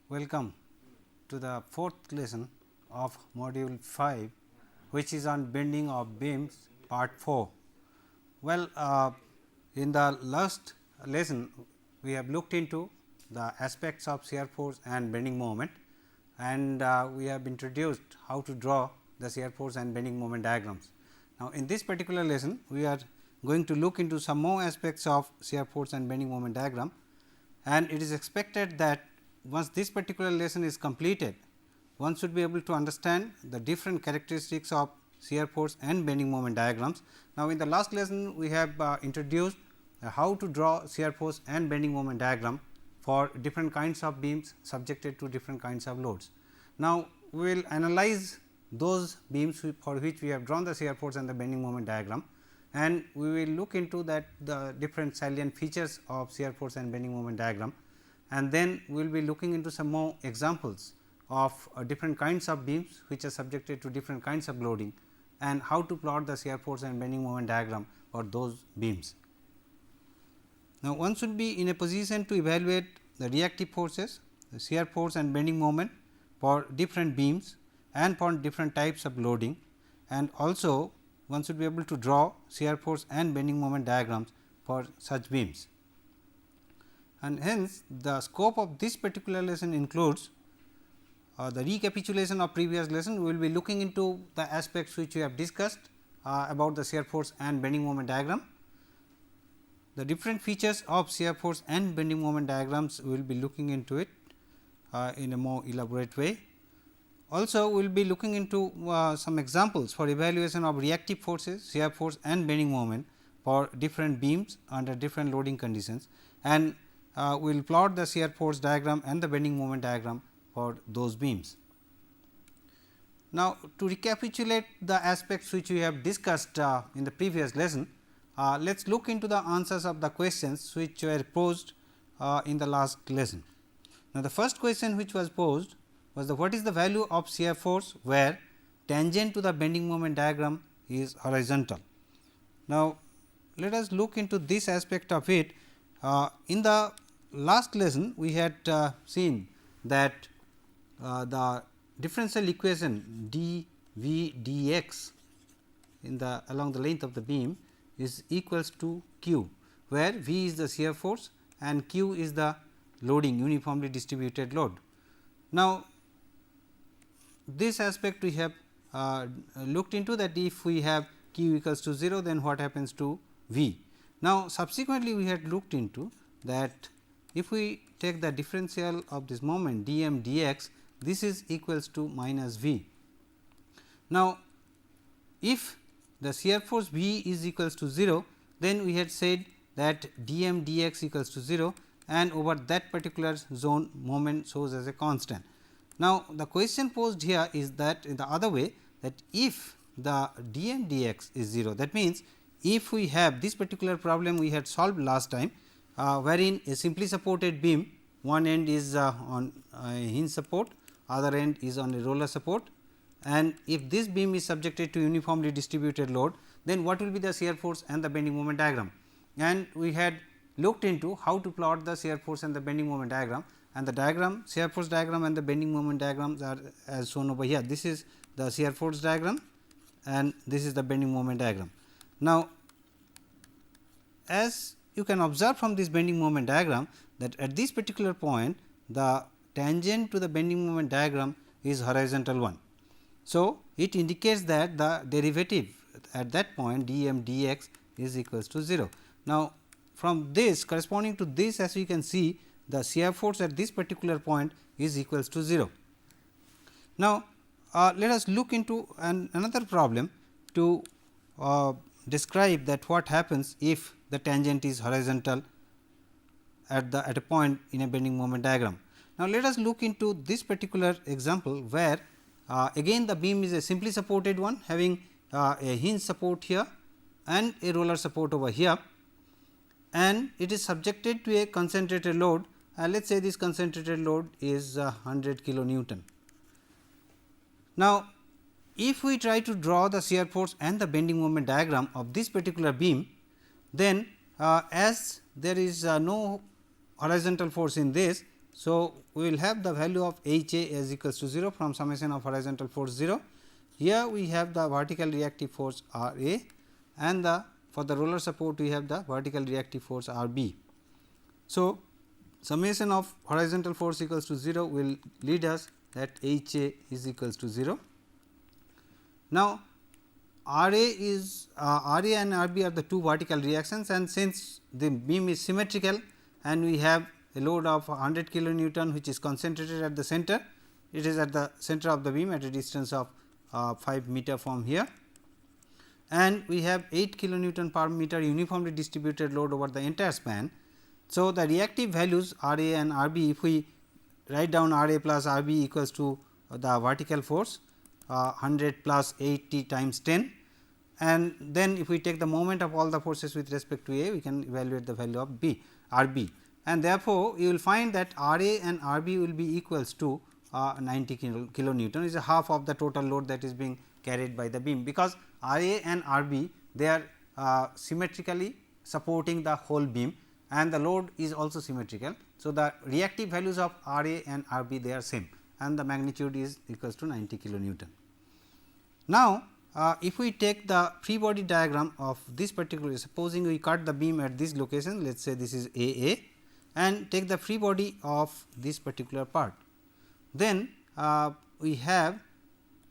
Welcome to the fourth lesson of module 5, which is on bending of beams part 4. Well, in the last lesson we have looked into the aspects of shear force and bending moment, and we have introduced how to draw the shear force and bending moment diagrams. Now, in this particular lesson we are going to look into some more aspects of shear force and bending moment diagram, and it is expected that once this particular lesson is completed, one should be able to understand the different characteristics of shear force and bending moment diagrams. Now, in the last lesson we have introduced how to draw shear force and bending moment diagram for different kinds of beams subjected to different kinds of loads. Now, we will analyze those beams for which we have drawn the shear force and the bending moment diagram, and we will look into that the different salient features of shear force and bending moment diagram, and then we will be looking into some more examples of different kinds of beams which are subjected to different kinds of loading, and how to plot the shear force and bending moment diagram for those beams. Now, one should be in a position to evaluate the reactive forces, the shear force and bending moment for different beams and for different types of loading, and also one should be able to draw shear force and bending moment diagrams for such beams. And hence, the scope of this particular lesson includes the recapitulation of previous lesson. We will be looking into the aspects which we have discussed about the shear force and bending moment diagram. The different features of shear force and bending moment diagrams, we will be looking into it in a more elaborate way. Also, we will be looking into some examples for evaluation of reactive forces, shear force and bending moment for different beams under different loading conditions, and we will plot the shear force diagram and the bending moment diagram for those beams. Now, to recapitulate the aspects which we have discussed in the previous lesson, let us look into the answers of the questions which were posed in the last lesson. Now, the first question which was posed was what is the value of shear force where tangent to the bending moment diagram is horizontal. Now, let us look into this aspect of it. In the last lesson we had seen that the differential equation d v d x in the along the length of the beam is equals to q, where v is the shear force and q is the loading, uniformly distributed load. Now, this aspect we have looked into, that if we have q equals to 0, then what happens to v. Now, subsequently we had looked into that if we take the differential of this moment d m d x, this is equals to minus v. Now, if the shear force v is equals to 0, then we had said that d m d x equals to 0, and over that particular zone moment shows as a constant. Now, the question posed here is that in the other way, that if the d m d x is 0, that means, if we have this particular problem we had solved last time, wherein a simply supported beam, one end is on a hinge support, other end is on a roller support, and if this beam is subjected to uniformly distributed load, then what will be the shear force and the bending moment diagram. And we had looked into how to plot the shear force and the bending moment diagram, and the diagram, shear force diagram and the bending moment diagrams are as shown over here. This is the shear force diagram and this is the bending moment diagram. Now, as you can observe from this bending moment diagram, that at this particular point the tangent to the bending moment diagram is horizontal one. So, it indicates that the derivative at that point d m d x is equals to 0. Now, from this, corresponding to this, as you can see, the shear force at this particular point is equals to 0. Now, let us look into another problem to describe that what happens if the tangent is horizontal at a point in a bending moment diagram. Now, let us look into this particular example, where again the beam is a simply supported one, having a hinge support here and a roller support over here, and it is subjected to a concentrated load. Let us say this concentrated load is 100 kilonewton. Now, if we try to draw the shear force and the bending moment diagram of this particular beam, then as there is no horizontal force in this, So, we will have the value of H A as equals to 0 from summation of horizontal force 0. Here we have the vertical reactive force R A and the for the roller support we have the vertical reactive force R B. So, summation of horizontal force equals to 0 will lead us that H A is equals to 0. Now, R A is R A and R B are the two vertical reactions, and since the beam is symmetrical and we have a load of 100 kilonewton which is concentrated at the center, it is at the center of the beam at a distance of 5 meter from here, and we have 8 kilonewton per meter uniformly distributed load over the entire span. So, the reactive values R A and R B, if we write down R A plus R B equals to the vertical force 100 plus 80 times 10, and then if we take the moment of all the forces with respect to A, we can evaluate the value of B R B, and therefore, you will find that R A and R B will be equals to 90 kilonewton is a half of the total load that is being carried by the beam, because R A and R B they are symmetrically supporting the whole beam and the load is also symmetrical. So, the reactive values of R A and R B they are same and the magnitude is equals to 90 kilonewton. Now, if we take the free body diagram of this particular, supposing we cut the beam at this location, let us say this is A and take the free body of this particular part, then we have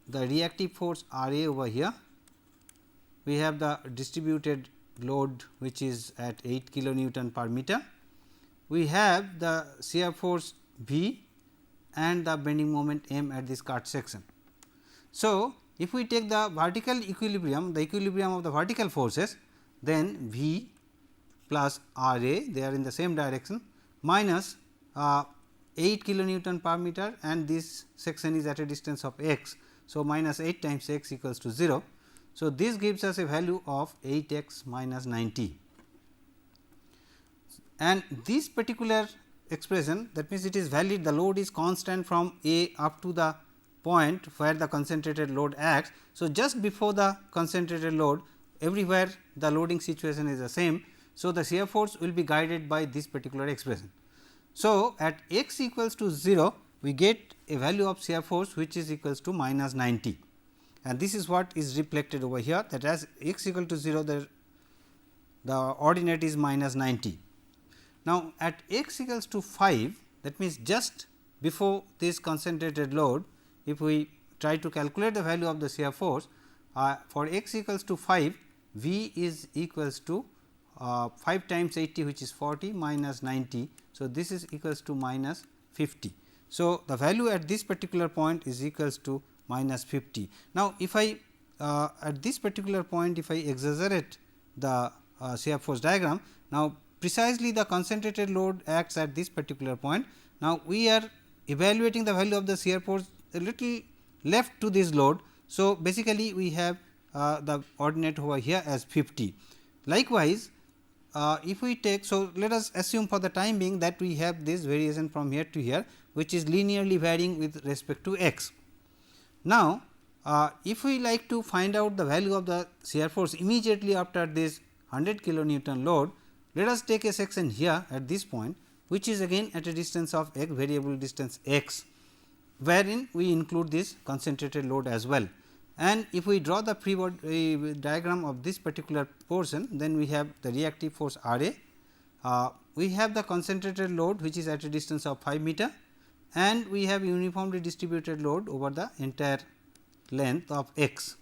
the reactive force R A over here, we have the distributed load which is at 8 kilonewton per meter, we have the shear force V and the bending moment M at this cut section. So, if we take the vertical equilibrium, the equilibrium of the vertical forces, then V plus R A, they are in the same direction, minus 8 kilonewton per meter and this section is at a distance of x. So, minus 8 times x equals to 0. So, this gives us a value of 8 x minus 90, and this particular expression, that means, it is valid, the load is constant from A up to the point where the concentrated load acts. So, just before the concentrated load, everywhere the loading situation is the same. So, the shear force will be guided by this particular expression. So, at x equals to 0, we get a value of shear force which is equals to minus 90, and this is what is reflected over here, that as x equal to 0, the ordinate is minus 90. Now, at x equals to 5, that means, just before this concentrated load, if we try to calculate the value of the shear force for x equals to 5, V is equals to 5 times 80 which is 40 minus 90. So, this is equals to minus 50. So, the value at this particular point is equals to minus 50. Now, if I at this particular point, if I exaggerate the shear force diagram, now precisely the concentrated load acts at this particular point. Now, we are evaluating the value of the shear force a little left to this load. So, basically we have the ordinate over here as 50. Likewise, if we take, so let us assume for the time being that we have this variation from here to here, which is linearly varying with respect to x. Now, if we like to find out the value of the shear force immediately after this 100 kilonewton load, let us take a section here at this point, which is again at a distance of x, variable distance x, wherein we include this concentrated load as well. And if we draw the free body diagram of this particular portion, then we have the reactive force R A, we have the concentrated load which is at a distance of 5 meter, and we have uniformly distributed load over the entire length of x,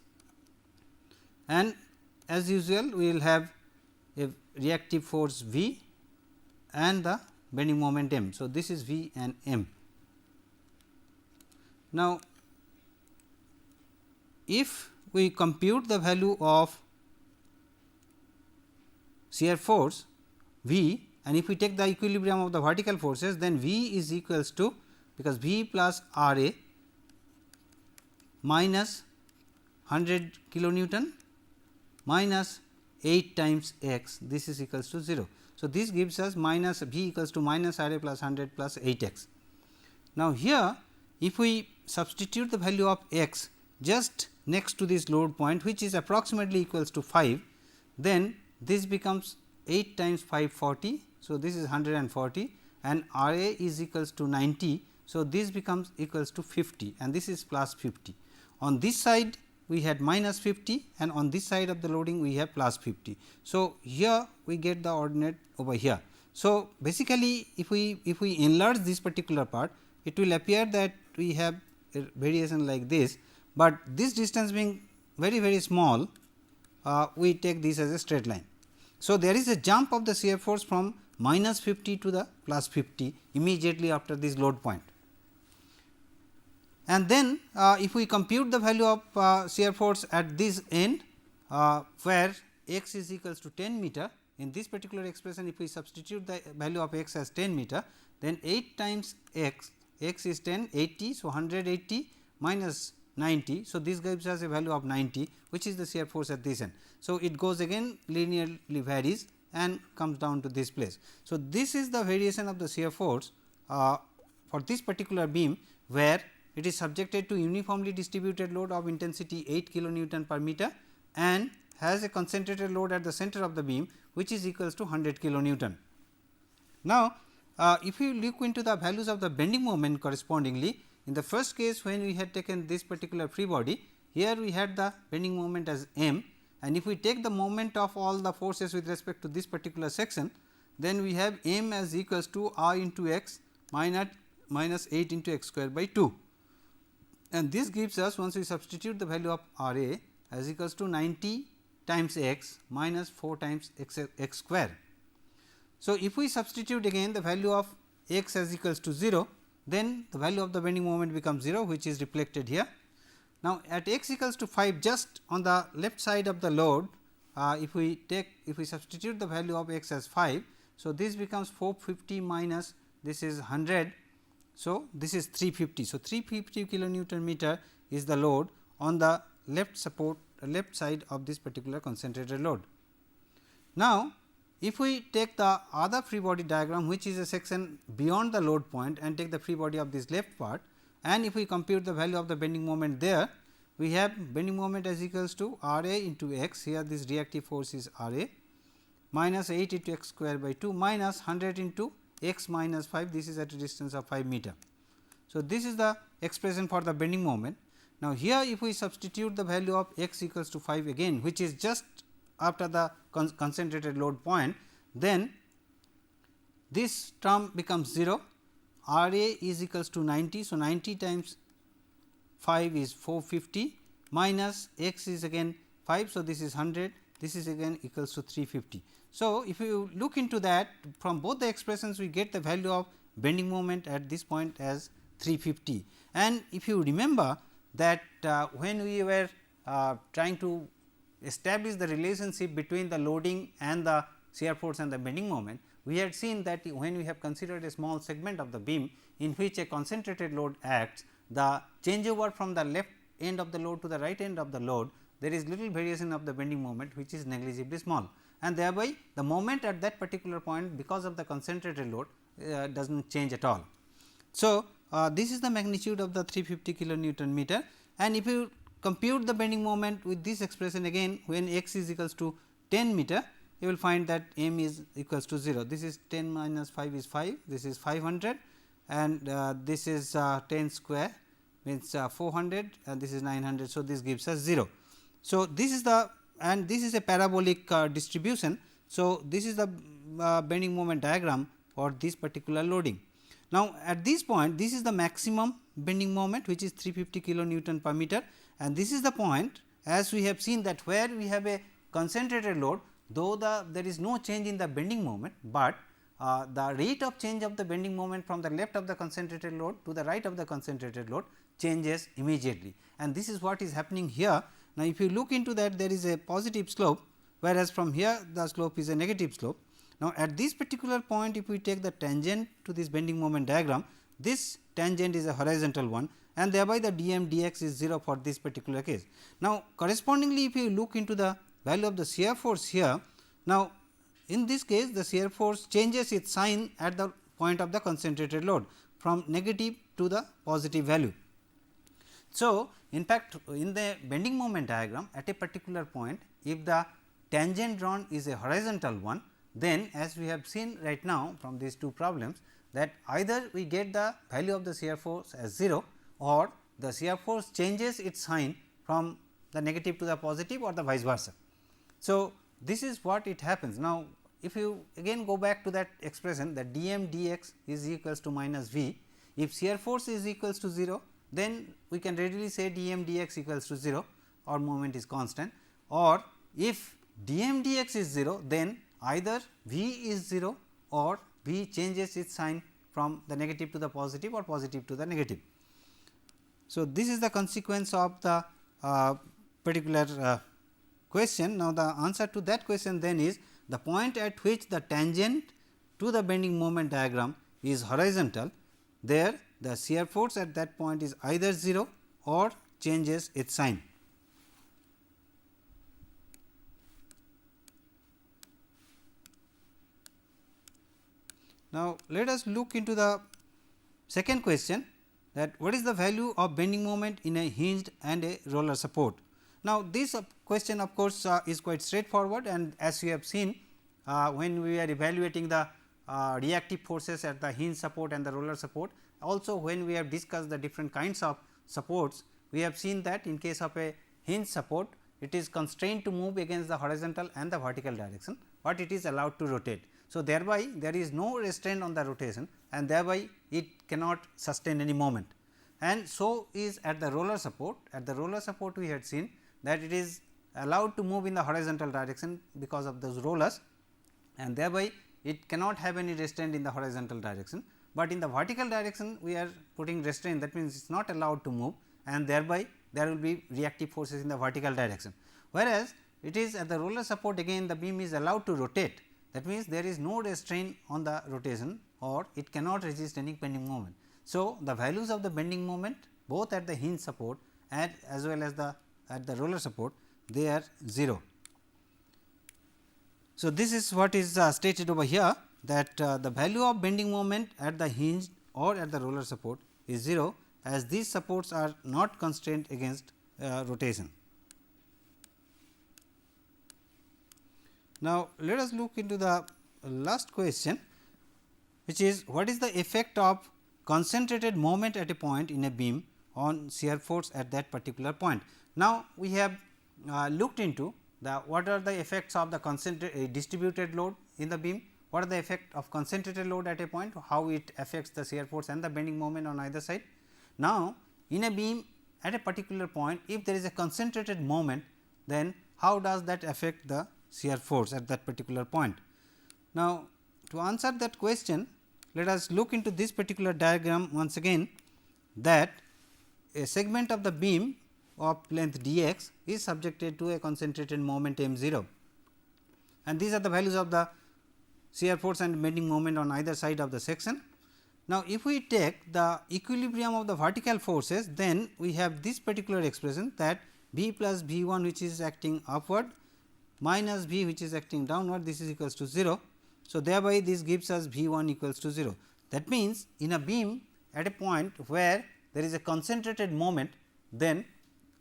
and as usual we will have a reactive force V and the bending moment M. So, this is V and M. Now, if we compute the value of shear force V, and if we take the equilibrium of the vertical forces, then V is equals to, because V plus R A minus 100 kilonewton minus 8 times x, this is equals to 0. So, this gives us minus V equals to minus R A plus 100 plus 8 x. Now, here if we substitute the value of x just next to this load point, which is approximately equals to 5, then this becomes 8 times 540. So, this is 140, and R A is equals to 90. So, this becomes equals to 50 and this is plus 50. On this side we had minus 50 and on this side of the loading we have plus 50. So, here we get the ordinate over here. So, basically if we enlarge this particular part, it will appear that we have a variation like this, but this distance being very small, we take this as a straight line. So, there is a jump of the shear force from minus 50 to the plus 50 immediately after this load point. And then if we compute the value of shear force at this end, where x is equals to 10 meter, in this particular expression if we substitute the value of x as 10 meter, then 8 times x is 10, 80. So, 180 minus 90. So, this gives us a value of 90, which is the shear force at this end. So, it goes again linearly varies and comes down to this place. So, this is the variation of the shear force for this particular beam, where it is subjected to uniformly distributed load of intensity 8 kilonewton per meter and has a concentrated load at the center of the beam, which is equals to 100 kilonewton. Now, if you look into the values of the bending moment correspondingly, in the first case when we had taken this particular free body, here we had the bending moment as m, and if we take the moment of all the forces with respect to this particular section, then we have m as equals to r into x minus 8 into x square by 2, and this gives us, once we substitute the value of R A as equals to 90 times x minus 4 times x square. So, if we substitute again the value of x as equals to 0, then the value of the bending moment becomes 0, which is reflected here. Now, at x equals to 5, just on the left side of the load, if we substitute the value of x as 5. So, this becomes 450 minus this is 100. So, this is 350. So, 350 kilonewton meter is the load on the left side of this particular concentrated load. Now, if we take the other free body diagram, which is a section beyond the load point, and take the free body of this left part, and if we compute the value of the bending moment there, we have bending moment as equals to R A into x, here this reactive force is R A, minus 8 into x square by 2 minus 100 into x minus 5, this is at a distance of 5 meter. So, this is the expression for the bending moment. Now, here if we substitute the value of x equals to 5 again, which is just after the concentrated load point, then this term becomes 0, R A is equals to 90. So, 90 times 5 is 450 minus x is again 5. So, this is 100, this is again equals to 350. So, if you look into that, from both the expressions we get the value of bending moment at this point as 350. And if you remember that when we were trying to establish the relationship between the loading and the shear force and the bending moment, we had seen that when we have considered a small segment of the beam in which a concentrated load acts, the changeover from the left end of the load to the right end of the load, there is little variation of the bending moment, which is negligibly small, and thereby the moment at that particular point, because of the concentrated load, does not change at all. So, this is the magnitude of the 350 kilonewton meter, and if you compute the bending moment with this expression again, when x is equals to 10 meter, you will find that m is equals to 0. This is 10 minus 5 is 5, this is 500, and this is 10 square means 400, and this is 900. So, this gives us 0. So, this is the, and this is a parabolic distribution. So, this is the bending moment diagram for this particular loading. Now, at this point, this is the maximum bending moment, which is 350 kilonewton per meter, and this is the point, as we have seen, that where we have a concentrated load, though there is no change in the bending moment, but the rate of change of the bending moment from the left of the concentrated load to the right of the concentrated load changes immediately, and this is what is happening here. Now, if you look into that, there is a positive slope, whereas from here the slope is a negative slope. Now, at this particular point, if we take the tangent to this bending moment diagram, this tangent is a horizontal one, and thereby the dm dx is 0 for this particular case. Now, correspondingly, if you look into the value of the shear force here, now in this case the shear force changes its sign at the point of the concentrated load from negative to the positive value. So, in fact, in the bending moment diagram, at a particular point, if the tangent drawn is a horizontal one, then as we have seen right now from these two problems, that either we get the value of the shear force as 0 or the shear force changes its sign from the negative to the positive or the vice versa. So, this is what it happens. Now, if you again go back to that expression that dm dx is equals to minus v, if shear force is equals to 0, then we can readily say dm dx equals to 0 or moment is constant, or if dm dx is 0, then either v is 0 or v changes its sign from the negative to the positive or positive to the negative. So, this is the consequence of the particular question. Now, the answer to that question then is the point at which the tangent to the bending moment diagram is horizontal, there the shear force at that point is either 0 or changes its sign. Now, let us look into the second question, that what is the value of bending moment in a hinged and a roller support. Now, this question of course, is quite straightforward, and as you have seen when we are evaluating the reactive forces at the hinge support and the roller support, also when we have discussed the different kinds of supports, we have seen that in case of a hinge support, it is constrained to move against the horizontal and the vertical direction, but it is allowed to rotate. So, thereby there is no restraint on the rotation and thereby it cannot sustain any moment, and so is at the roller support. At the roller support we had seen that it is allowed to move in the horizontal direction because of those rollers, and thereby it cannot have any restraint in the horizontal direction, but in the vertical direction we are putting restraint, that means it is not allowed to move, and thereby there will be reactive forces in the vertical direction. Whereas, it is at the roller support again the beam is allowed to rotate, that means there is no restraint on the rotation or it cannot resist any bending moment. So, the values of the bending moment both at the hinge support and as well as the at the roller support, they are 0. So, this is what is stated over here, that the value of bending moment at the hinge or at the roller support is 0, as these supports are not constrained against rotation. Now, let us look into the last question, which is what is the effect of concentrated moment at a point in a beam on shear force at that particular point. Now, we have looked into the what are the effects of the distributed load in the beam, what are the effect of concentrated load at a point, how it affects the shear force and the bending moment on either side. Now, in a beam at a particular point, if there is a concentrated moment, then how does that affect the shear force at that particular point. Now, to answer that question, let us look into this particular diagram once again, that a segment of the beam of length dx is subjected to a concentrated moment m 0, and these are the values of the shear force and bending moment on either side of the section. Now, if we take the equilibrium of the vertical forces, then we have this particular expression, that V plus V 1 which is acting upward minus V which is acting downward, this is equals to 0. So, thereby this gives us V 1 equals to 0. That means, in a beam at a point where there is a concentrated moment, then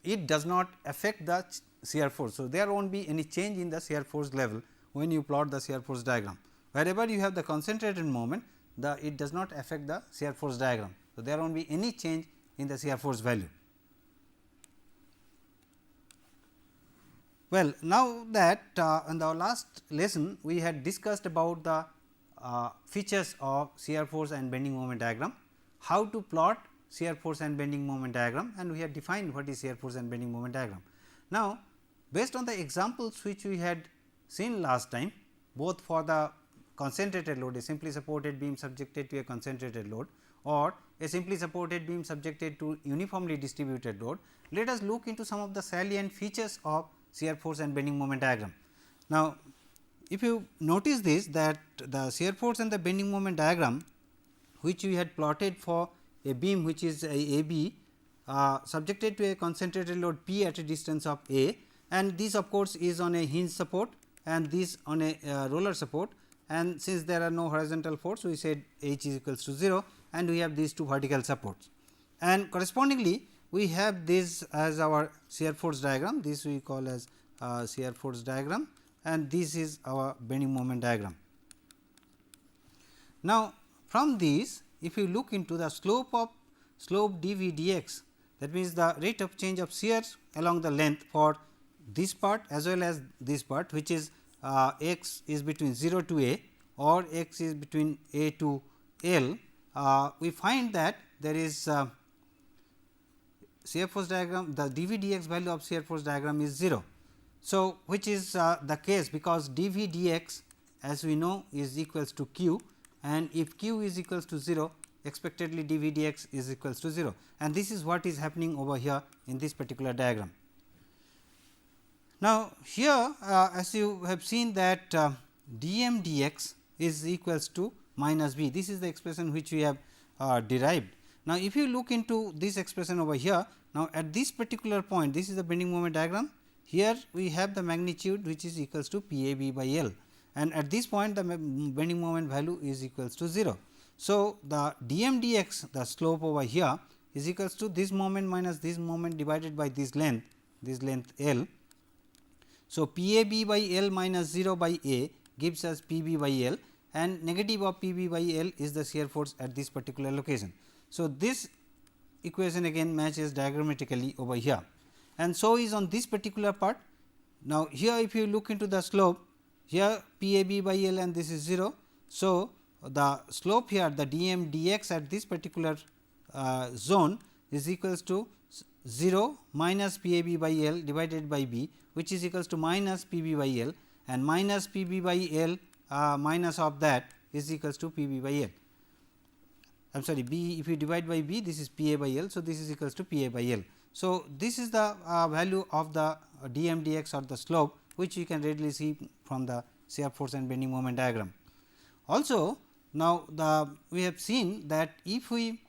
it does not affect the shear force. So, there will not be any change in the shear force level when you plot the shear force diagram. Wherever you have the concentrated moment, it does not affect the shear force diagram. So, there will not be any change in the shear force value. Well, now that in the last lesson we had discussed about the features of shear force and bending moment diagram, how to plot shear force and bending moment diagram, and we have defined what is shear force and bending moment diagram. Now, based on the examples which we had seen last time, both for the concentrated load, a simply supported beam subjected to a concentrated load, or a simply supported beam subjected to uniformly distributed load, let us look into some of the salient features of shear force and bending moment diagram. Now, if you notice this, that the shear force and the bending moment diagram which we had plotted for a beam which is a AB subjected to a concentrated load P at a distance of A, and this of course is on a hinge support and this on a roller support, and since there are no horizontal force, we said H is equals to 0, and we have these two vertical supports, and correspondingly we have this as our shear force diagram. This we call as shear force diagram, and this is our bending moment diagram. Now, from these if you look into the slope dV dx, that means the rate of change of shear along the length for this part as well as this part, which is x is between 0 to a or x is between a to L, we find that there is shear force diagram, the dV dx value of shear force diagram is 0. So, which is the case, because dV dx as we know is equals to q, and if q is equals to 0, expectedly dV dx is equals to 0, and this is what is happening over here in this particular diagram. Now, here as you have seen that dm dx is equals to minus b, this is the expression which we have derived. Now, if you look into this expression over here, now at this particular point, this is the bending moment diagram, here we have the magnitude which is equals to P A B by L, and at this point the bending moment value is equals to 0. So, the dm dx, the slope over here is equals to this moment minus this moment divided by this length L. So, P A B by L minus 0 by A gives us P B by L, and negative of P B by L is the shear force at this particular location. So, this equation again matches diagrammatically over here, and so is on this particular part. Now, here if you look into the slope, here P A B by L and this is 0. So, the slope here, the dm dx at this particular zone is equals to 0 minus P A B by L divided by B, which is equals to minus P B by L, and minus P B by L minus of that is equals to P B by L. I am sorry, B, if you divide by B, this is P A by L. So, this is equals to P A by L. So, this is the value of the dm dx or the slope, which you can readily see from the shear force and bending moment diagram. Also, now we have seen that if we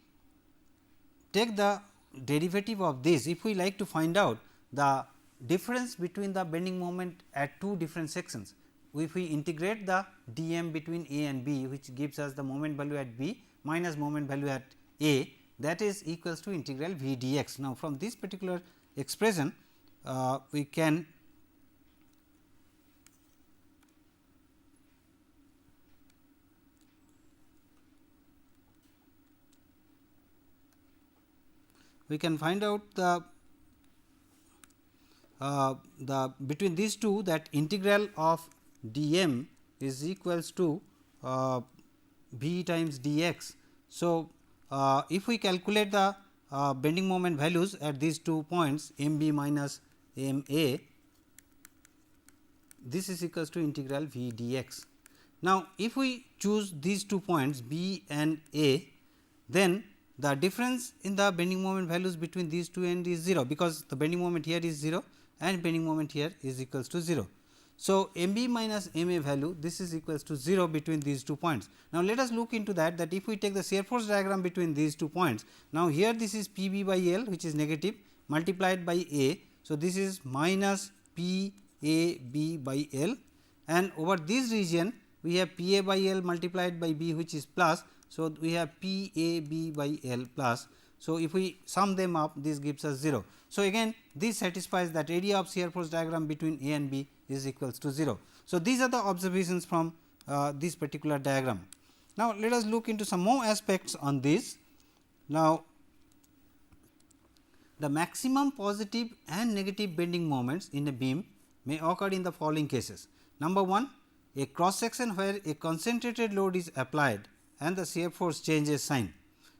take the derivative of this, if we like to find out the difference between the bending moment at two different sections, if we integrate the dm between A and B, which gives us the moment value at B minus moment value at A, that is equals to integral V dx. Now, from this particular expression we can find out the between these two, that integral of dm is equals to V times dx. So, if we calculate the bending moment values at these 2 points m b minus m a, this is equals to integral V dx. Now, if we choose these 2 points B and A, then the difference in the bending moment values between these two end is 0, because the bending moment here is 0 and bending moment here is equals to 0. So, m b minus m a value, this is equals to 0 between these 2 points. Now, let us look into that if we take the shear force diagram between these 2 points. Now, here this is P b by L, which is negative, multiplied by A. So, this is minus P A B by L, and over this region we have P A by L multiplied by B, which is plus. So, we have P A B by L plus. So, if we sum them up, this gives us 0. So, again this satisfies that area of shear force diagram between A and B is equals to 0. So, these are the observations from this particular diagram. Now, let us look into some more aspects on this. Now, the maximum positive and negative bending moments in a beam may occur in the following cases. Number 1, a cross section where a concentrated load is applied and the shear force changes sign.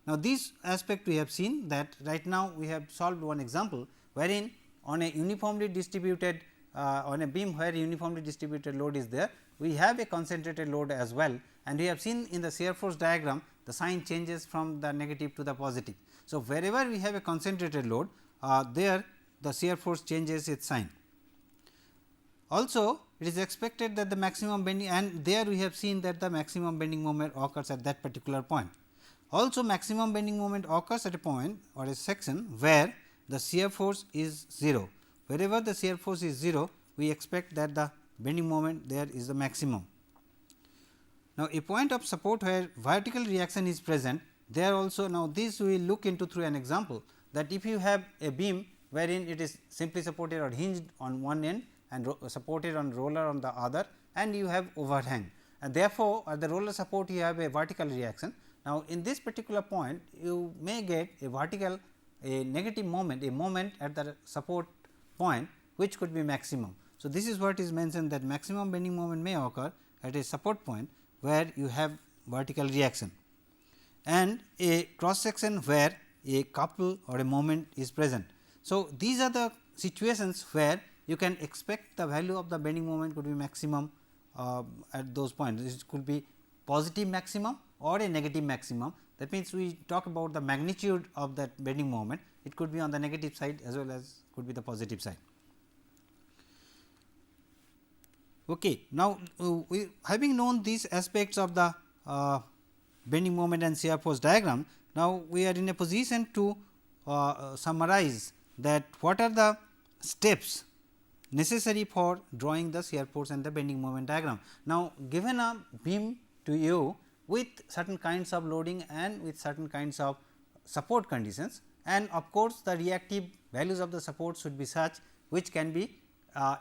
Now, this aspect we have seen that right now we have solved one example, wherein on a uniformly distributed on a beam where uniformly distributed load is there, we have a concentrated load as well, and we have seen in the shear force diagram the sign changes from the negative to the positive. So, wherever we have a concentrated load, there the shear force changes its sign. Also, it is expected that the maximum bending, and there we have seen that the maximum bending moment occurs at that particular point. Also, maximum bending moment occurs at a point or a section where the shear force is 0. Wherever the shear force is 0, we expect that the bending moment there is the maximum. Now, a point of support where vertical reaction is present, there also, now this we will look into through an example, that if you have a beam wherein it is simply supported or hinged on one end and supported on roller on the other, and you have overhang, and therefore, at the roller support you have a vertical reaction. Now, in this particular point you may get a vertical, a negative moment, a moment at the support point which could be maximum. So, this is what is mentioned, that maximum bending moment may occur at a support point where you have vertical reaction, and a cross section where a couple or a moment is present. So, these are the situations where you can expect the value of the bending moment could be maximum at those points. This could be positive maximum or a negative maximum. That means, we talk about the magnitude of that bending moment, it could be on the negative side as well as could be the positive side. Okay. Now, we having known these aspects of the bending moment and shear force diagram, now we are in a position to summarize that what are the steps necessary for drawing the shear force and the bending moment diagram. Now, given a beam to you with certain kinds of loading and with certain kinds of support conditions, and of course, the reactive values of the support should be such which can be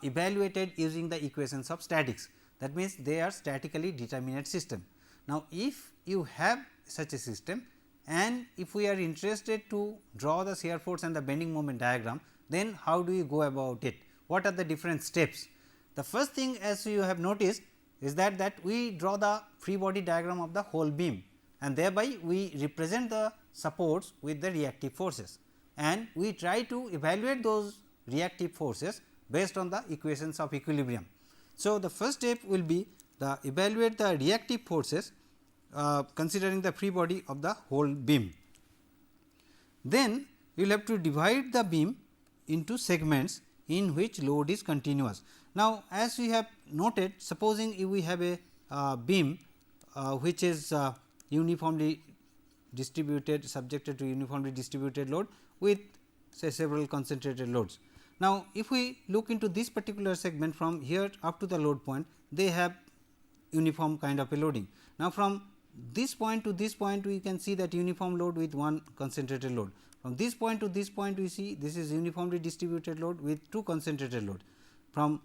evaluated using the equations of statics. That means, they are statically determinate system. Now, if you have such a system and if we are interested to draw the shear force and the bending moment diagram, then how do you go about it? What are the different steps? The first thing, as you have noticed, is that we draw the free body diagram of the whole beam, and thereby we represent the supports with the reactive forces, and we try to evaluate those reactive forces based on the equations of equilibrium. So, the first step will be the evaluate the reactive forces considering the free body of the whole beam. Then you will have to divide the beam into segments in which load is continuous. Now, as we have noted, supposing if we have a beam which is uniformly distributed, subjected to uniformly distributed load with say several concentrated loads. Now, if we look into this particular segment from here up to the load point, they have uniform kind of a loading. Now, from this point to this point, we can see that uniform load with one concentrated load. From this point to this point, we see this is uniformly distributed load with two concentrated load. From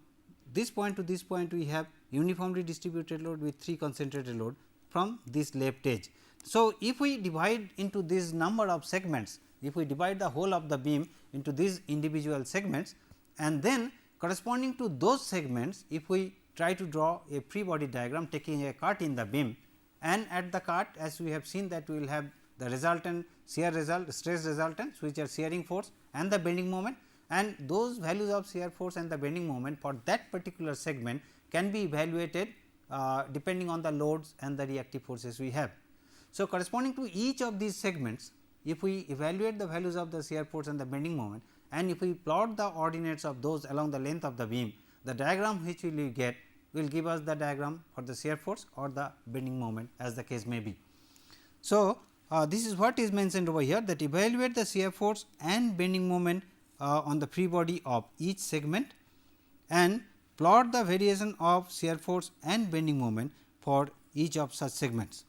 this point to this point, we have uniformly distributed load with three concentrated load from this left edge. So, if we divide into this number of segments, if we divide the whole of the beam into these individual segments, and then corresponding to those segments, if we try to draw a free body diagram taking a cut in the beam, and at the cut, as we have seen that we will have the resultant shear result, stress resultants, which are shearing force and the bending moment, and those values of shear force and the bending moment for that particular segment can be evaluated depending on the loads and the reactive forces we have. So, corresponding to each of these segments, if we evaluate the values of the shear force and the bending moment, and if we plot the ordinates of those along the length of the beam, the diagram which we will get will give us the diagram for the shear force or the bending moment, as the case may be. So, this is what is mentioned over here, that evaluate the shear force and bending moment on the free body of each segment, and plot the variation of shear force and bending moment for each of such segments.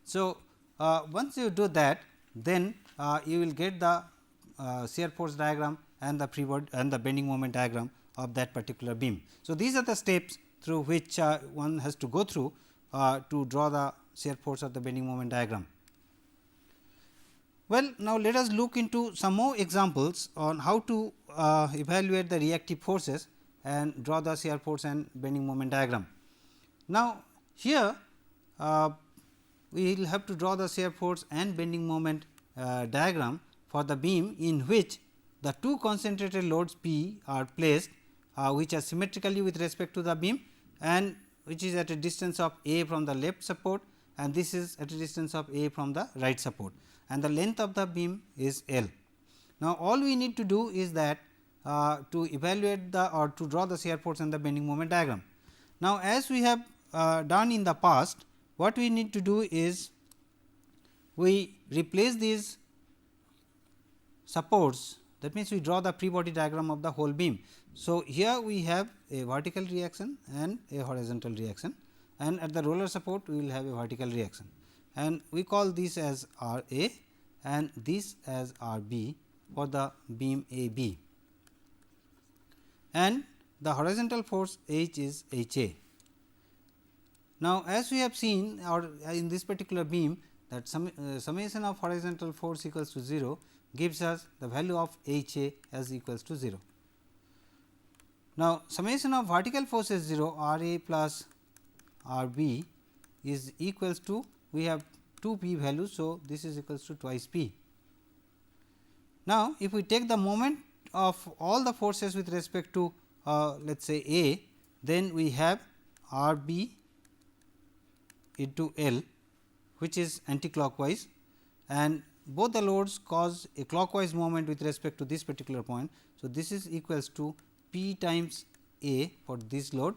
So, once you do that, then you will get the shear force diagram and the free body and the bending moment diagram of that particular beam. So, these are the steps through which one has to go through to draw the shear force of the bending moment diagram. Well, now let us look into some more examples on how to evaluate the reactive forces and draw the shear force and bending moment diagram. Now, here we will have to draw the shear force and bending moment diagram for the beam in which the two concentrated loads P are placed, which are symmetrically with respect to the beam, and which is at a distance of A from the left support, and this is at a distance of A from the right support, and the length of the beam is L. Now, all we need to do is that to evaluate the or to draw the shear force and the bending moment diagram. Now, as we have done in the past, what we need to do is we replace these supports, that means, we draw the free body diagram of the whole beam. So, here we have a vertical reaction and a horizontal reaction, and at the roller support we will have a vertical reaction, and we call this as R A and this as R B for the beam A B, and the horizontal force H is H A. Now, as we have seen or in this particular beam that summation of horizontal force equals to 0 gives us the value of H A as equals to 0. Now, summation of vertical force is 0, R A plus R B is equals to, we have 2 p values. So, this is equals to twice p. Now, if we take the moment of all the forces with respect to let us say A, then we have R B into L, which is anticlockwise, and both the loads cause a clockwise moment with respect to this particular point. So, this is equals to P times A for this load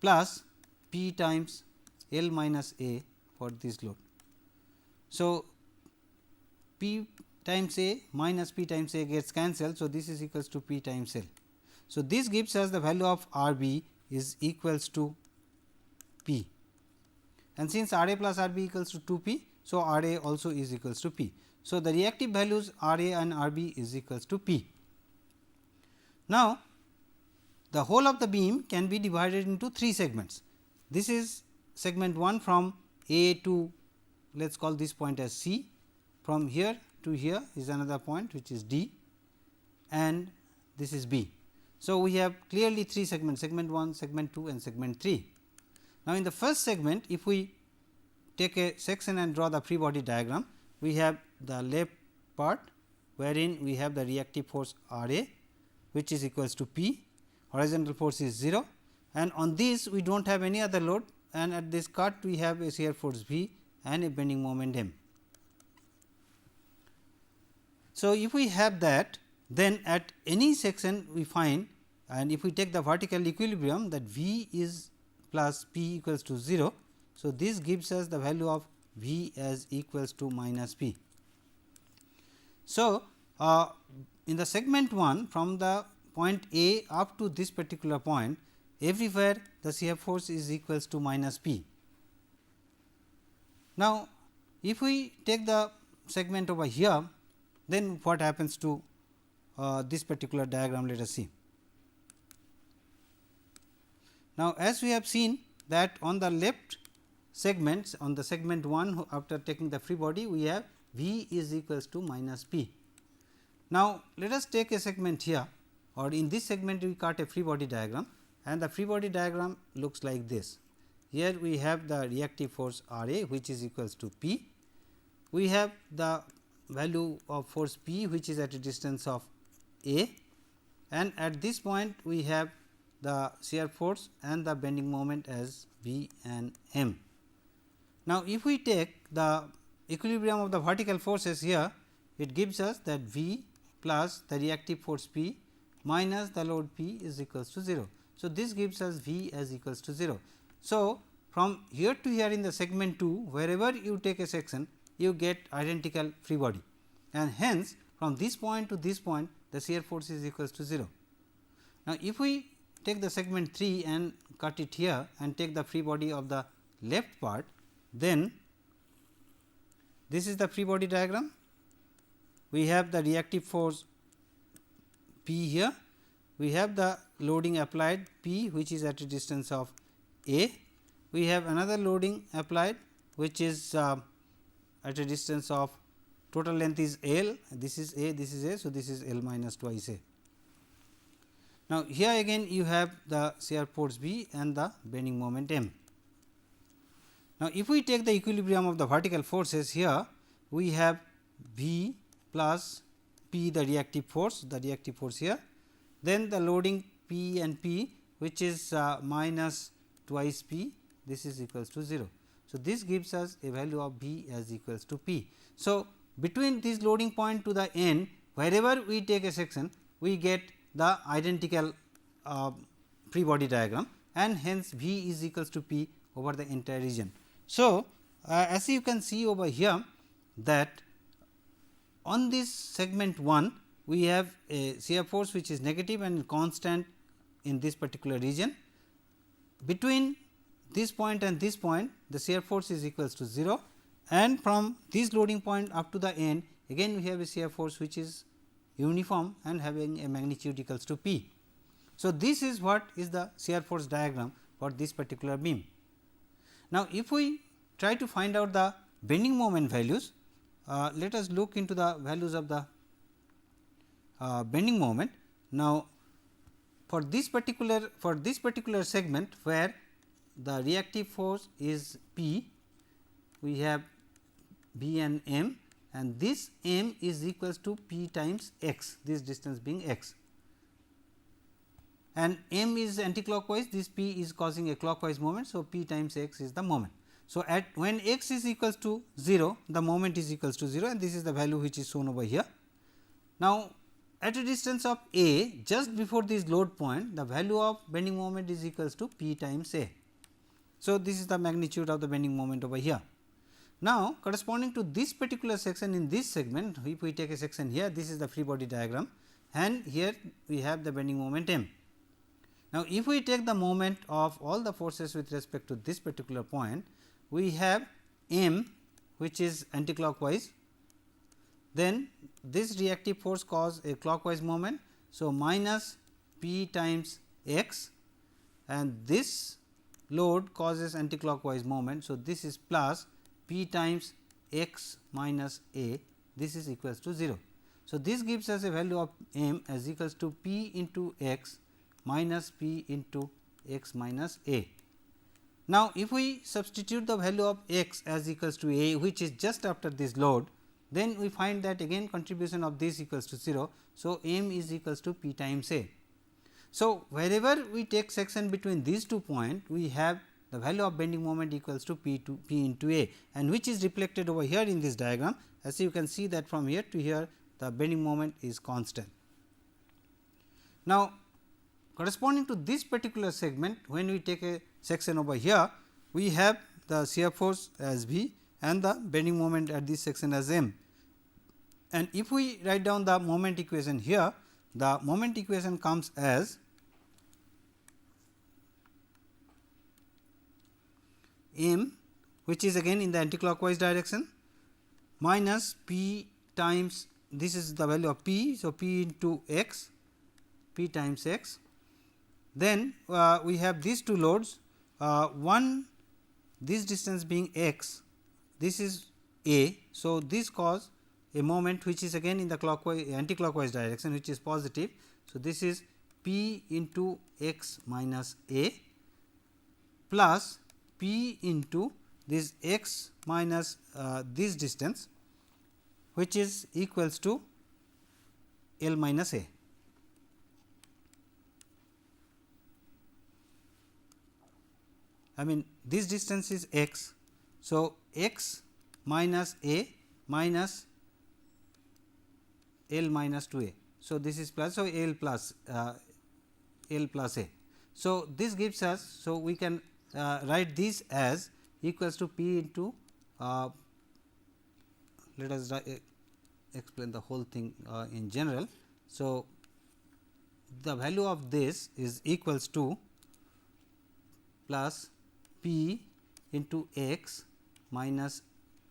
plus P times L minus A for this load. So, P times A minus P times A gets cancelled. So, this is equals to P times L. So, this gives us the value of R B is equals to P, and since R A plus R B equals to 2 P. So, R A also is equals to P. So, the reactive values R A and R B is equals to P. Now, the whole of the beam can be divided into 3 segments. This is segment 1 from A to, let us call this point as C, from here to here is another point which is D, and this is B. So, we have clearly 3 segments, segment 1, segment 2 and segment 3. Now, in the first segment, if we take a section and draw the free body diagram, we have the left part wherein we have the reactive force R A, which is equals to P, horizontal force is 0, and on this we do not have any other load, and at this cut we have a shear force V and a bending moment M. So, if we have that, then at any section we find, and if we take the vertical equilibrium, that V is plus P equals to 0. So, this gives us the value of V as equals to minus P. So, in the segment 1 from the point A up to this particular point, everywhere the shear force is equals to minus P. Now, if we take the segment over here, then what happens to this particular diagram, let us see. Now, as we have seen that on the left segments, on the segment 1 after taking the free body, we have V is equals to minus P. Now, let us take a segment here, or in this segment we cut a free body diagram, and the free body diagram looks like this. Here we have the reactive force R A, which is equals to P. We have the value of force P, which is at a distance of A, and at this point we have the shear force and the bending moment as V and M. Now, if we take the equilibrium of the vertical forces here, it gives us that V plus the reactive force P minus the load P is equals to 0. So, this gives us V as equals to 0. So, from here to here in the segment 2, wherever you take a section, you get identical free body, and hence from this point to this point the shear force is equals to 0. Now, if we take the segment 3 and cut it here and take the free body of the left part, then this is the free body diagram. We have the reactive force P here, we have the loading applied P, which is at a distance of A, we have another loading applied which is at a distance of, total length is L, this is A, this is A. So, this is L minus twice A. Now, here again you have the shear force B and the bending moment M. Now, if we take the equilibrium of the vertical forces here, we have V plus P, the reactive force here, then the loading P and P, which is minus twice P, this is equals to 0. So, this gives us a value of V as equals to P. So, between this loading point to the end, wherever we take a section, we get the identical free body diagram, and hence V is equals to P over the entire region. So, as you can see over here that on this segment 1 we have a shear force which is negative and constant in this particular region. Between this point and this point the shear force is equals to 0, and from this loading point up to the end again we have a shear force which is uniform and having a magnitude equals to P. So, this is what is the shear force diagram for this particular beam. Now, if we try to find out the bending moment values, let us look into the values of the bending moment. Now, for this particular segment where the reactive force is P, we have B and M, and this M is equals to P times x, this distance being x, and M is anticlockwise, this P is causing a clockwise moment. So, P times x is the moment. So, at when x is equals to 0, the moment is equals to 0, and this is the value which is shown over here. Now, at a distance of a, just before this load point, the value of bending moment is equals to P times a. So, this is the magnitude of the bending moment over here. Now, corresponding to this particular section in this segment, if we take a section here, this is the free body diagram, and here we have the bending moment M. Now, if we take the moment of all the forces with respect to this particular point, we have M which is anticlockwise, then this reactive force cause a clockwise moment. So, minus P times x, and this load causes anticlockwise moment. So, this is plus P times x minus a, this is equals to 0. So, this gives us a value of M as equals to P into x minus P into x minus a. Now, if we substitute the value of x as equals to a, which is just after this load, then we find that again contribution of this equals to 0. So, M is equals to P times a. So, wherever we take section between these 2 points, we have the value of bending moment equals to P into a, and which is reflected over here in this diagram. As you can see that from here to here, the bending moment is constant. Now, corresponding to this particular segment, when we take a section over here, we have the shear force as V and the bending moment at this section as M. And if we write down the moment equation here, the moment equation comes as M, which is again in the anticlockwise direction, minus P times, this is the value of P. So, P into x, P times x. Then we have these two loads, one this distance being x, this is a. So, this cause a moment which is again in the clockwise anticlockwise direction, which is positive. So, this is P into x minus a plus P into this x minus this distance, which is equals to L minus a. I mean this distance is x. So, x minus a minus L minus 2 a. So, this is plus. So, L plus a. So, this gives us. So, we can write this as equals to P into let us explain the whole thing in general. So, the value of this is equals to plus P into x minus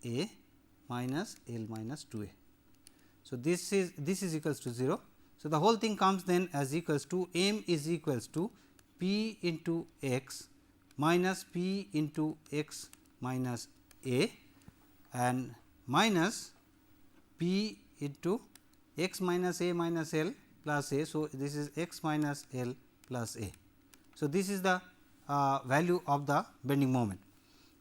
a minus L minus 2 a. So, this is equals to 0. So, the whole thing comes then as equals to M is equals to P into x minus P into x minus a and minus P into x minus a minus L plus a. So, this is x minus L plus a. So, this is the value of the bending moment.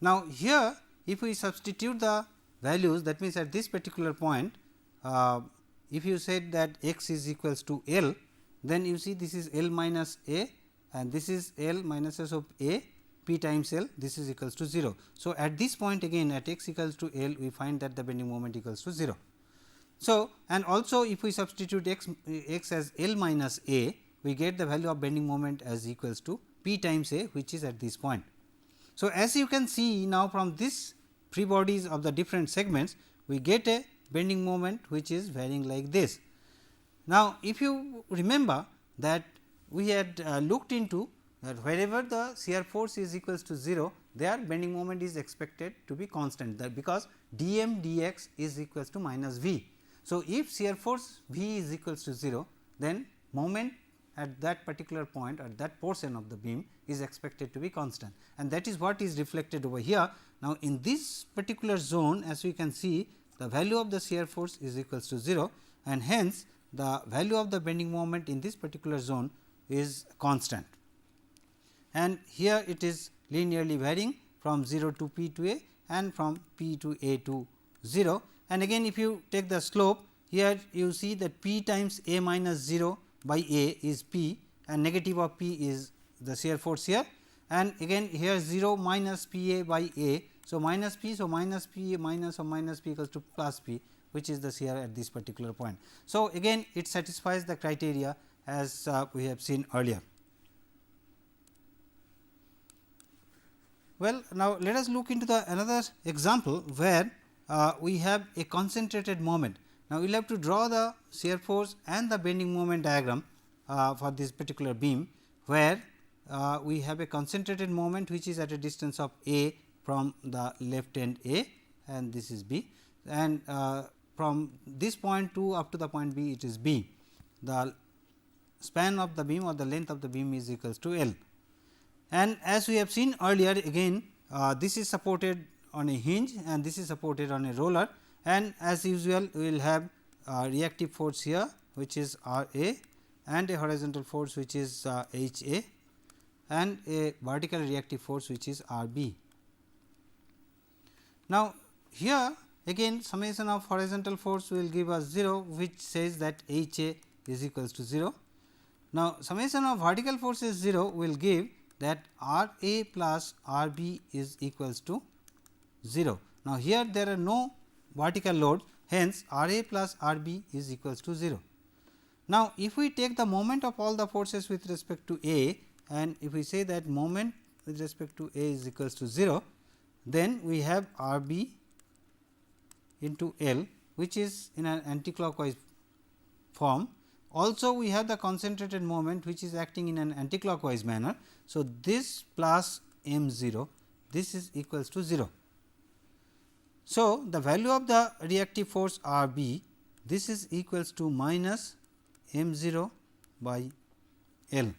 Now, here if we substitute the values, that means at this particular point, if you said that x is equals to L, then you see this is L minus a and this is L minus s of a, P times L, this is equals to 0. So, at this point again at x equals to L, we find that the bending moment equals to 0. So, and also if we substitute x as L minus a, we get the value of bending moment as equals to P times a, which is at this point. So, as you can see now from this free bodies of the different segments, we get a bending moment which is varying like this. Now, if you remember that we had looked into that wherever the shear force is equals to 0, their bending moment is expected to be constant, that because dm dx is equals to minus v. So, if shear force v is equals to 0, then moment at that particular point at that portion of the beam is expected to be constant, and that is what is reflected over here. Now, in this particular zone, as we can see, the value of the shear force is equals to 0, and hence the value of the bending moment in this particular zone is constant, and here it is linearly varying from 0 to p to a and from p to a to 0. And again, if you take the slope, here you see that p times a minus 0 by a is p, and negative of p is the shear force here, and again here 0 minus p a by a. So, minus p, so minus p minus or minus p equals to plus p, which is the shear at this particular point. So, again it satisfies the criteria as we have seen earlier. Well, now let us look into the another example where we have a concentrated moment. Now, we will have to draw the shear force and the bending moment diagram for this particular beam, where we have a concentrated moment which is at a distance of a from the left end A, and this is B, and from this point to up to the point B, it is B. The span of the beam or the length of the beam is equals to L. And as we have seen earlier, again this is supported on a hinge and this is supported on a roller, and as usual we will have reactive force here, which is R A, and a horizontal force which is H A, and a vertical reactive force which is R B. Now, here again summation of horizontal force will give us 0, which says that H A is equals to 0. Now, summation of vertical force is 0 will give that R A plus R B is equals to 0. Now, here there are no vertical load, hence R A plus R B is equals to 0. Now, if we take the moment of all the forces with respect to A, and if we say that moment with respect to A is equals to 0, then we have R B into L, which is in an anticlockwise form. Also, we have the concentrated moment which is acting in an anticlockwise manner. So, this plus m 0, this is equals to 0. So, the value of the reactive force R B, this is equals to minus m 0 by L.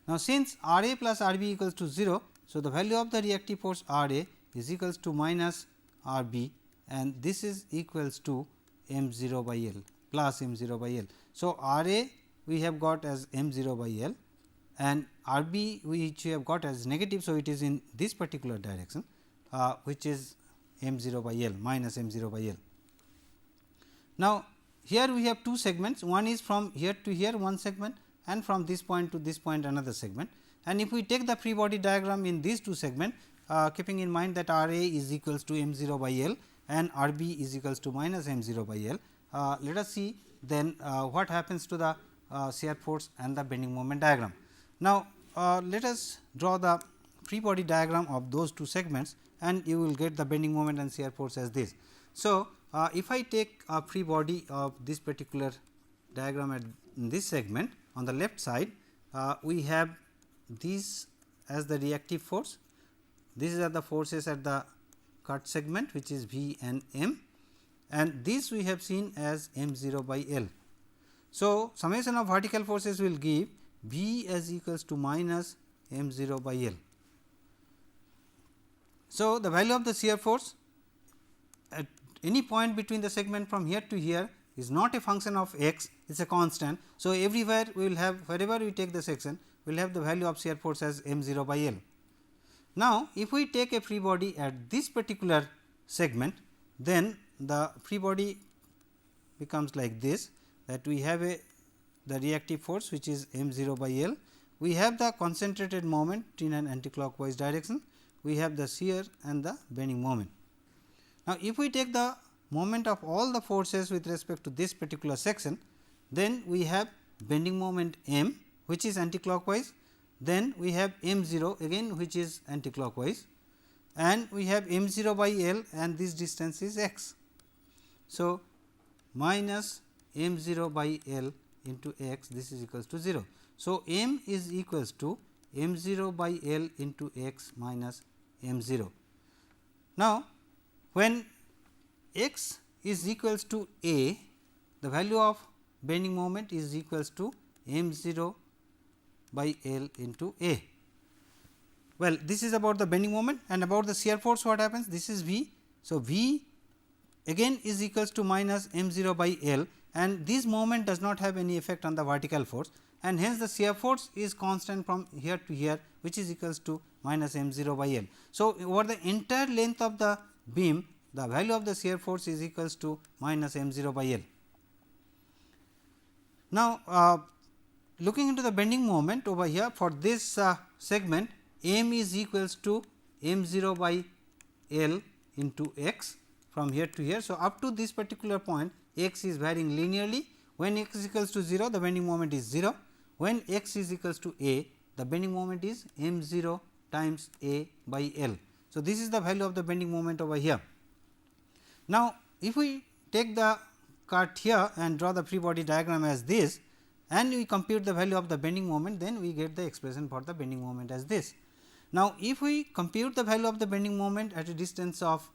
Now, since R A plus R B equals to 0, so the value of the reactive force R A is equals to minus R B, and this is equals to m 0 by L plus m 0 by L. So, R A we have got as m 0 by L, and R B which we have got as negative. So, it is in this particular direction, which is m 0 by L minus m 0 by L. Now, here we have two segments, one is from here to here one segment, and from this point to this point another segment. And if we take the free body diagram in these two segments, keeping in mind that R A is equals to m 0 by L and R B is equals to minus m 0 by L, let us see then what happens to the shear force and the bending moment diagram. Now, let us draw the free body diagram of those two segments, and you will get the bending moment and shear force as this. So, if I take a free body of this particular diagram at this segment, on the left side we have these as the reactive force, these are the forces at the cut segment which is V and M, and this we have seen as m 0 by L. So, summation of vertical forces will give V as equals to minus m 0 by L. So, the value of the shear force at any point between the segment from here to here is not a function of x, it is a constant. So, everywhere we will have, wherever we take the section, we will have the value of shear force as m 0 by L. Now, if we take a free body at this particular segment, then the free body becomes like this, that we have the reactive force which is m 0 by L, we have the concentrated moment in an anticlockwise direction, we have the shear and the bending moment. Now, if we take the moment of all the forces with respect to this particular section, then we have bending moment m, which is anticlockwise, then we have m 0 again which is anticlockwise, and we have m 0 by L, and this distance is x. So, minus m 0 by L into x, this is equals to 0. So, m is equals to m 0 by L into x minus m 0. Now, when x is equals to a, the value of bending moment is equals to m 0 by L into a. Well, this is about the bending moment, and about the shear force what happens, this is V. So, V again is equals to minus m 0 by L, and this moment does not have any effect on the vertical force, and hence the shear force is constant from here to here, which is equals to minus m 0 by L. So, over the entire length of the beam, the value of the shear force is equals to minus m 0 by L. Now, looking into the bending moment over here, for this segment, m is equals to m 0 by L into x from here to here. So, up to this particular point, x is varying linearly. When x is equals to 0, the bending moment is 0. When x is equals to a, the bending moment is m 0 times a by L. So, this is the value of the bending moment over here. Now, if we take the cut here and draw the free body diagram as this, and we compute the value of the bending moment, then we get the expression for the bending moment as this. Now, if we compute the value of the bending moment at a distance of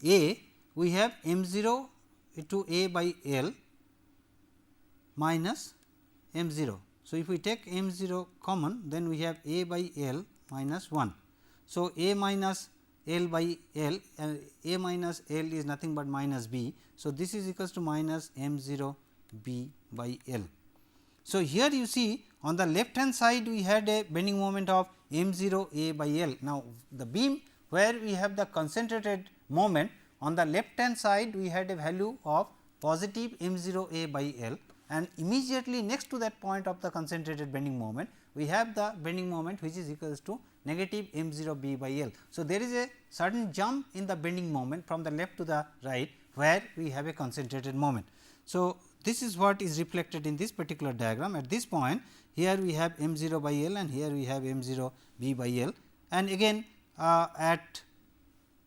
a, we have m 0 to a by L minus m 0. So, if we take m 0 common, then we have a by L minus 1. So, a minus L by L, a minus L is nothing but minus b. So, this is equals to minus m 0 b by L. So, here you see on the left hand side we had a bending moment of m 0 a by L. Now, the beam where we have the concentrated moment, on the left hand side we had a value of positive m 0 a by L, and immediately next to that point of the concentrated bending moment we have the bending moment which is equals to negative m 0 b by L. So, there is a sudden jump in the bending moment from the left to the right where we have a concentrated moment. So, this is what is reflected in this particular diagram. At this point, here we have m 0 by L and here we have m 0 b by L, and again at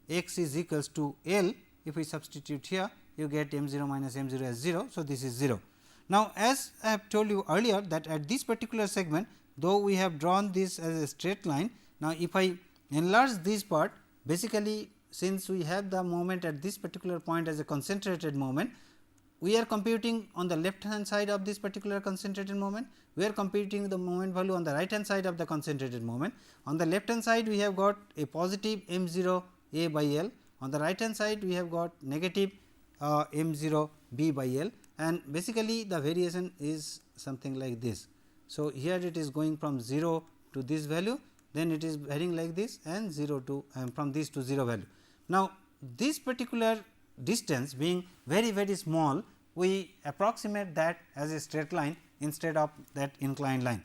x is equals to L, if we substitute here you get m 0 minus m 0 as 0. So, this is 0. Now, as I have told you earlier that at this particular segment, though we have drawn this as a straight line, now if I enlarge this part, basically since we have the moment at this particular point as a concentrated moment, we are computing on the left hand side of this particular concentrated moment, we are computing the moment value on the right hand side of the concentrated moment. On the left hand side we have got a positive m 0 a by L, on the right hand side we have got negative m 0 b by L, and basically the variation is something like this. So, here it is going from 0 to this value, then it is varying like this, and 0 to from this to 0 value. Now, this particular distance being very small, we approximate that as a straight line instead of that inclined line,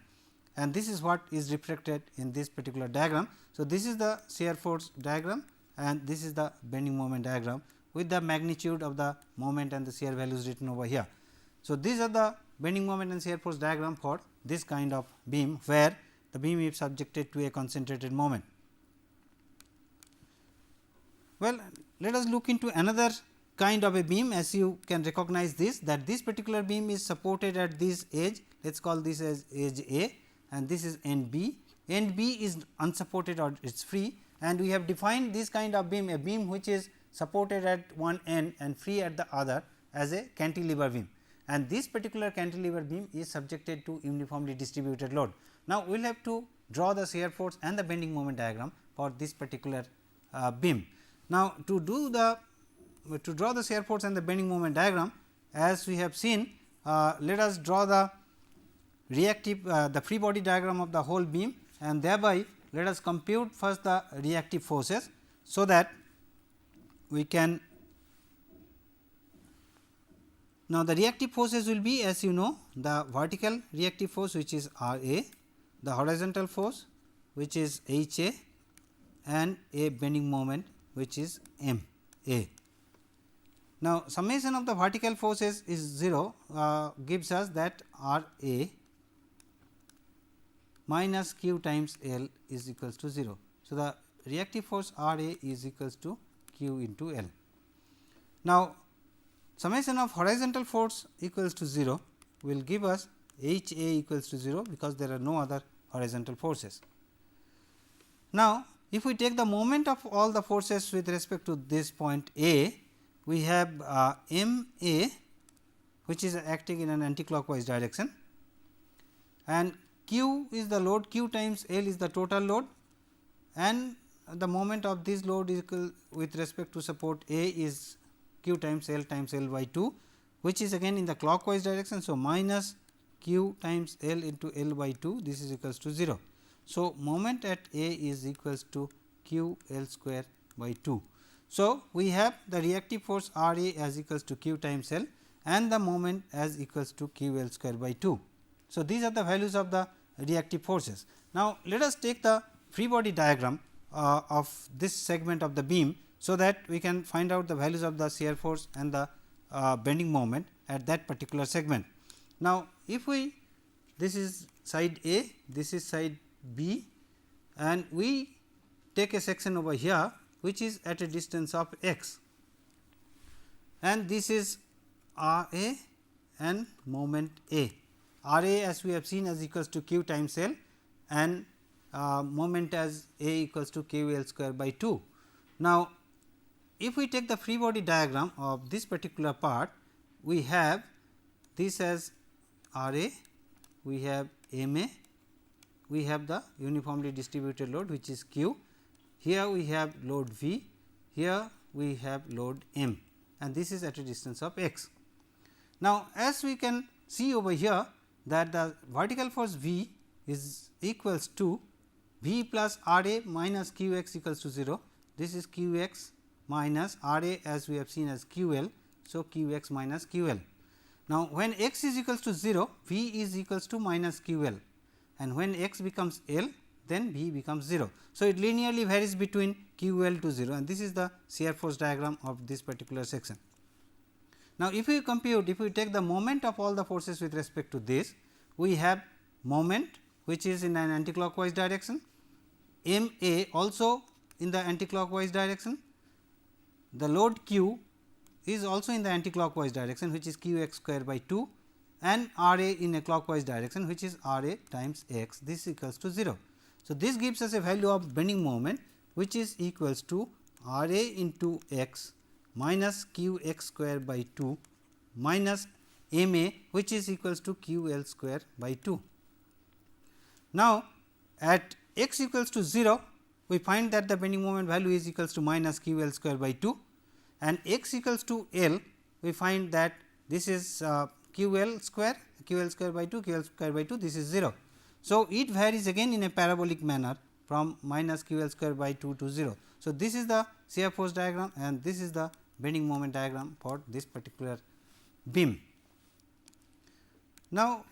and this is what is reflected in this particular diagram. So, this is the shear force diagram and this is the bending moment diagram with the magnitude of the moment and the shear values written over here. So, these are the bending moment and shear force diagram for this kind of beam where the beam is subjected to a concentrated moment. Well, let us look into another kind of a beam. As you can recognize this, that this particular beam is supported at this edge, let us call this as edge A, and this is end B. End B is unsupported or it is free, and we have defined this kind of beam, a beam which is supported at one end and free at the other, as a cantilever beam, and this particular cantilever beam is subjected to uniformly distributed load. Now, we will have to draw the shear force and the bending moment diagram for this particular beam. Now, to draw the shear force and the bending moment diagram, as we have seen, let us draw the reactive the free body diagram of the whole beam, and thereby let us compute first the reactive forces, so that we can. Now, the reactive forces will be, as you know, the vertical reactive force which is R A, the horizontal force which is H A, and a bending moment which is M A. Now, summation of the vertical forces is 0, gives us that R A minus Q times L is equals to 0. So, the reactive force R A is equals to Q into L. Now, summation of horizontal force equals to 0 will give us H A equals to 0, because there are no other horizontal forces. Now, if we take the moment of all the forces with respect to this point A, we have M A, which is acting in an anticlockwise direction, and Q is the load, Q times L is the total load, and the moment of this load is equal with respect to support A is q times L by 2, which is again in the clockwise direction. So, minus q times L into L by 2, this is equals to 0. So, moment at A is equals to q L square by 2. So, we have the reactive force R A as equals to q times L and the moment as equals to q L square by 2. So, these are the values of the reactive forces. Now, let us take the free body diagram of this segment of the beam, so that we can find out the values of the shear force and the bending moment at that particular segment. Now, if we this is side A, this is side B, and we take a section over here which is at a distance of x, and this is R A and moment A. R A as we have seen as equals to q times L and moment as A equals to q L square by 2. Now, if we take the free body diagram of this particular part, we have this as R A, we have M A, we have the uniformly distributed load which is q, here we have load V, here we have load M, and this is at a distance of x. Now, as we can see over here that the vertical force V is equals to V plus R A minus q x equals to 0. This is q x minus R A as we have seen as q L. So, q x minus q L. Now, when x is equals to 0, V is equals to minus q L, and when x becomes L, then V becomes 0. So, it linearly varies between q L to 0, and this is the shear force diagram of this particular section. Now, if we compute, if we take the moment of all the forces with respect to this, we have moment which is in an anticlockwise direction, M A also in the anticlockwise direction, the load q is also in the anticlockwise direction which is q x square by 2, and R A in a clockwise direction which is R A times x, this equals to 0. So, this gives us a value of bending moment which is equals to R A into x minus q x square by 2 minus M A, which is equals to q L square by 2. Now, at x equals to 0, we find that the bending moment value is equals to minus q L square by 2, and x equals to L, we find that this is q L square by 2, q L square by 2, this is 0. So, it varies again in a parabolic manner from minus q L square by 2 to 0. So, this is the shear force diagram and this is the bending moment diagram for this particular beam. Now,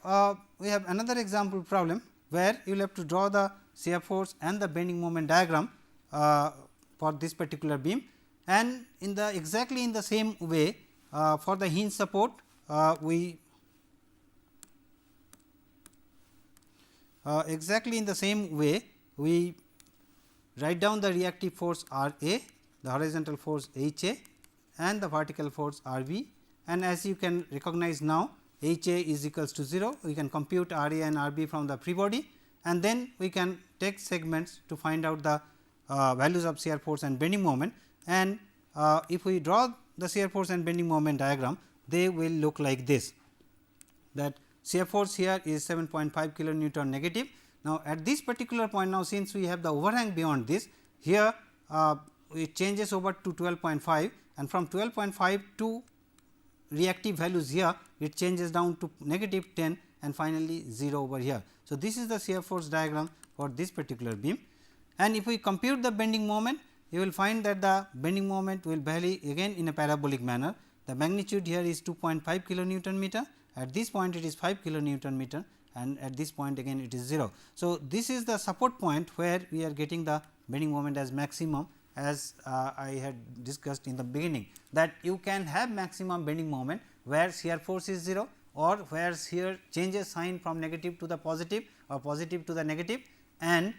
we have another example problem where you will have to draw the shear force and the bending moment diagram for this particular beam, and in the exactly in the same way for the hinge support exactly in the same way we write down the reactive force R A, the horizontal force H A and the vertical force R B, and as you can recognize now H A is equals to 0, we can compute R A and R B from the free body, and then we can take segments to find out the values of shear force and bending moment, and if we draw the shear force and bending moment diagram, they will look like this, that shear force here is 7.5 kilonewton negative. Now, at this particular point, now since we have the overhang beyond this, here it changes over to 12.5, and from 12.5 to reactive values here, it changes down to negative 10 and finally 0 over here. So, this is the shear force diagram for this particular beam, and if we compute the bending moment, you will find that the bending moment will vary again in a parabolic manner. The magnitude here is 2.5 kilonewton meter, at this point it is 5 kilonewton meter, and at this point again it is 0. So, this is the support point where we are getting the bending moment as maximum, as I had discussed in the beginning, that you can have maximum bending moment where shear force is 0 or where shear changes sign from negative to the positive or positive to the negative, and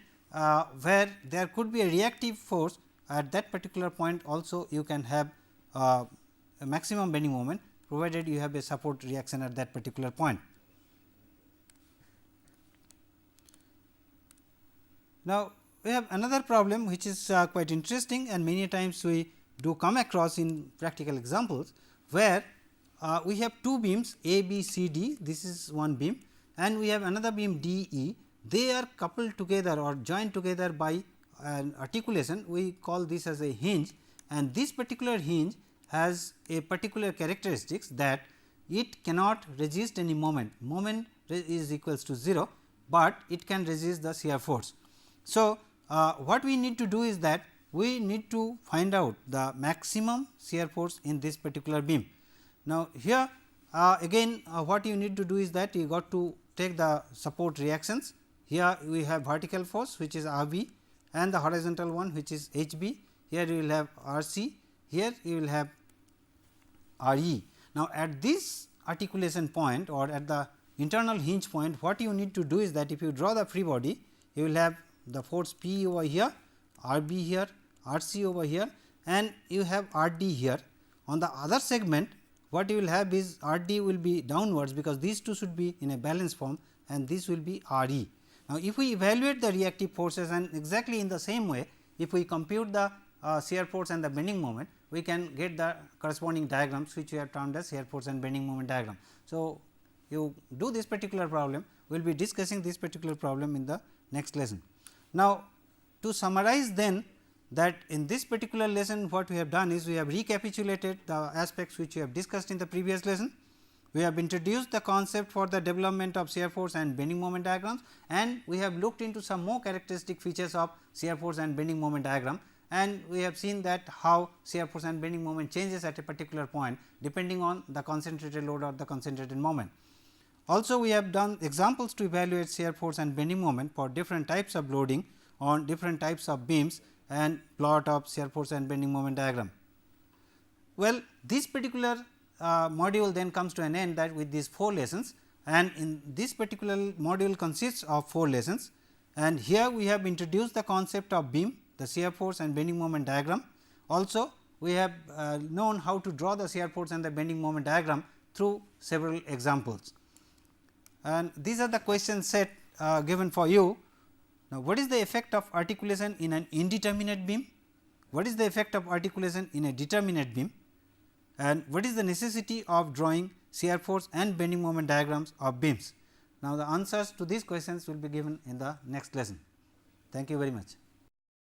where there could be a reactive force at that particular point also you can have a maximum bending moment, provided you have a support reaction at that particular point. Now, we have another problem which is quite interesting, and many times we do come across in practical examples, where we have two beams A, B, C, D, this is one beam, and we have another beam D, E. They are coupled together or joined together by an articulation, we call this as a hinge, and this particular hinge has a particular characteristics that it cannot resist any moment. Moment is equals to 0, but it can resist the shear force. So, what we need to do is that we need to find out the maximum shear force in this particular beam. Now, here again what you need to do is that you got to take the support reactions. Here we have vertical force which is R b and the horizontal one which is H b. Here you will have R c, here you will have R e. Now, at this articulation point or at the internal hinge point, what you need to do is that if you draw the free body, you will have the force P over here, R b here, R c over here, and you have R d here. On the other segment, what you will have is R d will be downwards, because these two should be in a balanced form, and this will be R e. Now, if we evaluate the reactive forces, and exactly in the same way, if we compute the shear force and the bending moment, we can get the corresponding diagrams which we have termed as shear force and bending moment diagram. So, you do this particular problem, we will be discussing this particular problem in the next lesson. Now, to summarize then, that in this particular lesson what we have done is we have recapitulated the aspects which we have discussed in the previous lesson. We have introduced the concept for the development of shear force and bending moment diagrams, and we have looked into some more characteristic features of shear force and bending moment diagram, and we have seen that how shear force and bending moment changes at a particular point depending on the concentrated load or the concentrated moment. Also, we have done examples to evaluate shear force and bending moment for different types of loading on different types of beams and plot of shear force and bending moment diagram. Well, this particular module then comes to an end that with these 4 lessons, and in this particular module consists of 4 lessons, and here we have introduced the concept of beam, the shear force and bending moment diagram. Also, we have known how to draw the shear force and the bending moment diagram through several examples, and these are the question set given for you. Now, what is the effect of articulation in an indeterminate beam? What is the effect of articulation in a determinate beam? And what is the necessity of drawing shear force and bending moment diagrams of beams? Now, the answers to these questions will be given in the next lesson. Thank you very much.